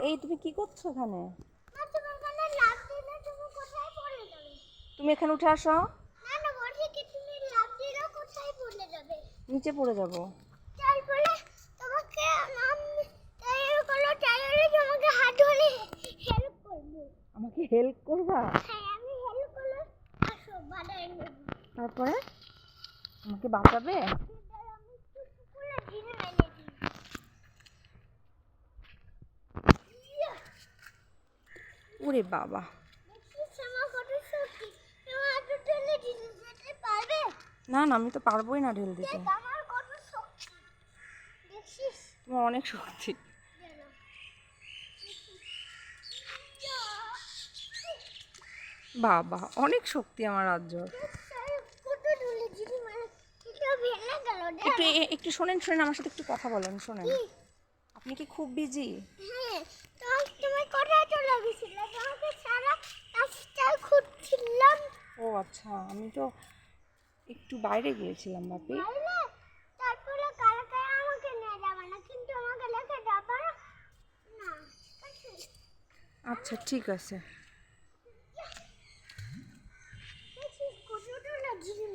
এই তুমি কি করছো এখানে? মা তুমি ওখানে লাফ দিলে তুমি কোথায় পড়ে যাবে? তুমি এখানে উঠে আসো। না না বলছি কি তুমি লাফ দিলে কোথায় পড়ে যাবে? নিচে পড়ে যাব। তারপরে তোমাকে আমি টায়ার গুলো টায়ারে তোমাকে হাত ধরে হেল্প করবো। আমাকে হেল্প করবা? হ্যাঁ আমি হেল্প করলে আসো বাড়াই নেব। তারপরে আমাকে বাঁচাবে? আমি একটু স্কুলে দিনে মেনে দিই। ওরে বাবা, দেখছিস আমার কত শক্তি, তোমার হাত টেনে দিতে যেতে পারবে? না না আমি তো পারবোই না ঢেল দিতে। দেখ আমার কত শক্তি, দেখছিস? তোমার অনেক শক্তি। বাবা অনেক শক্তি আমার রাজ্যর। কত দূরে দিদি মানে এটা ভেঙে গেল। একটু একটু শোনেন শোনেন, আমার সাথে একটু কথা বলেন, শোনেন। কি? আপনি কি খুব বিজি? হ্যাঁ, তো তুমি কোথায় চলে গেছিলে? তোমাকে সারা রাস্তা খুঁজছিলাম। ও আচ্ছা, আমি তো একটু বাইরে গিয়েছিলাম বাপি। বাইরে? তারপরে কালকে আমাকে নিয়ে যাবে না, কিন্তু আমাকে লেখে যাবে না। ঠিক আছে? আচ্ছা ঠিক আছে।